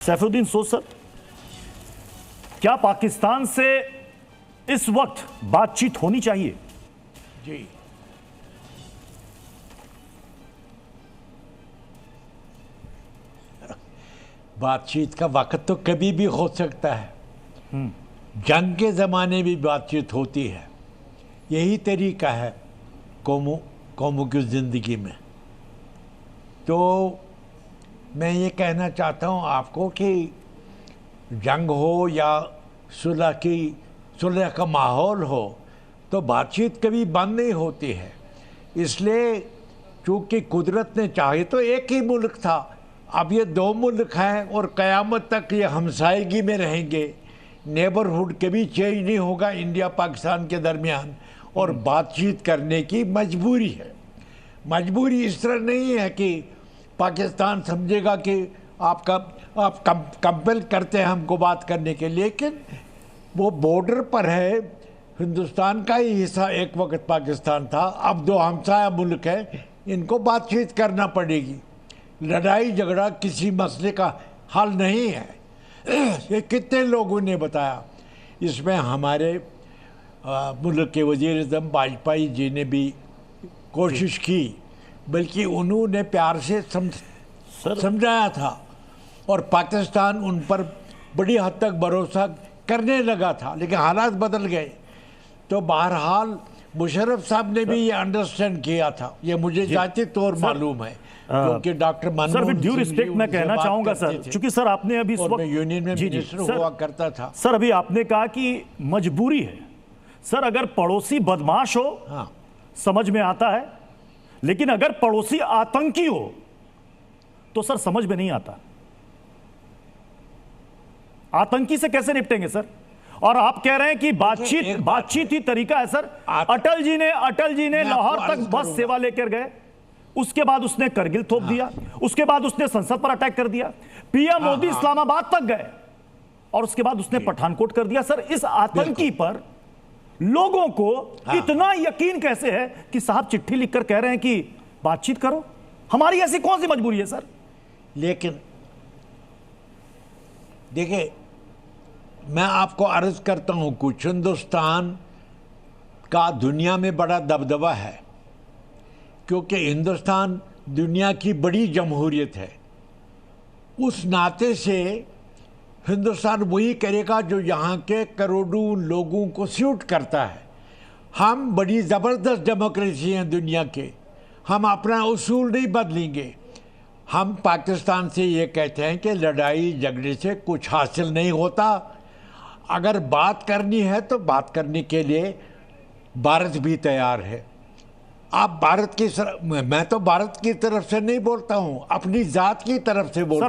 सैफुद्दीन सोच सर, क्या पाकिस्तान से इस वक्त बातचीत होनी चाहिए? जी, बातचीत का वक्त तो कभी भी हो सकता है। जंग के ज़माने में बातचीत होती है। यही तरीका है कौमों की ज़िंदगी में। तो मैं ये कहना चाहता हूँ आपको कि जंग हो या सुलह का माहौल हो, तो बातचीत कभी बंद नहीं होती है। इसलिए चूँकि कुदरत ने चाहे तो एक ही मुल्क था, अब ये दो मुल्क हैं और क़यामत तक ये हमसायगी में रहेंगे। नेबरहुड कभी चेंज नहीं होगा इंडिया पाकिस्तान के दरमियान, और बातचीत करने की मजबूरी है। मजबूरी इस तरह नहीं है कि पाकिस्तान समझेगा कि आप कंपेल करते हैं हमको बात करने के, लेकिन वो बॉर्डर पर है। हिंदुस्तान का ही हिस्सा एक वक्त पाकिस्तान था, अब दो हमसाया मुल्क है, इनको बातचीत करना पड़ेगी। लड़ाई झगड़ा किसी मसले का हल नहीं है। ये कितने लोगों ने बताया। इसमें हमारे मुल्क के वज़ीर-ए-आज़म वाजपेयी जी ने भी कोशिश की, बल्कि उन्होंने प्यार से समझाया था और पाकिस्तान उन पर बड़ी हद तक भरोसा करने लगा था, लेकिन हालात बदल गए। तो बहरहाल मुशर्रफ साहब ने भी ये अंडरस्टैंड किया था, ये मुझे जाती तौर मालूम है, क्योंकि doctor Manmohan sir, due respect मैं कहना चाहूंगा सर, क्योंकि सर आपने अभी इस वक्त यूनियन में मिनिस्टर हुआ करता था। सर अभी आपने कहा कि मजबूरी है। सर अगर पड़ोसी बदमाश हो, हाँ, समझ में आता है, लेकिन अगर पड़ोसी आतंकी हो तो सर समझ में नहीं आता। आतंकी से कैसे निपटेंगे सर? और आप कह रहे हैं कि बातचीत ही तरीका है सर। अटल जी ने लाहौर तक बस सेवा लेकर गए, उसके बाद उसने करगिल थोप दिया, उसके बाद उसने संसद पर अटैक कर दिया। पीएम मोदी इस्लामाबाद तक गए और उसके बाद उसने पठानकोट कर दिया। सर इस आतंकी पर लोगों को इतना यकीन कैसे है कि साहब चिट्ठी लिखकर कह रहे हैं कि बातचीत करो? हमारी ऐसी कौन सी मजबूरी है सर? लेकिन देखिए, मैं आपको अर्ज करता हूं, कुछ हिंदुस्तान का दुनिया में बड़ा दबदबा है, क्योंकि हिंदुस्तान दुनिया की बड़ी जमहूरियत है। उस नाते से हिंदुस्तान वही करेगा जो यहाँ के करोड़ों लोगों को सूट करता है। हम बड़ी ज़बरदस्त डेमोक्रेसी हैं दुनिया के, हम अपना उसूल नहीं बदलेंगे। हम पाकिस्तान से ये कहते हैं कि लड़ाई झगड़े से कुछ हासिल नहीं होता। अगर बात करनी है तो बात करने के लिए भारत भी तैयार है। आप भारत की मैं तो भारत की तरफ से नहीं बोलता हूँ, अपनी ज़ात की तरफ से बोलता हूँ।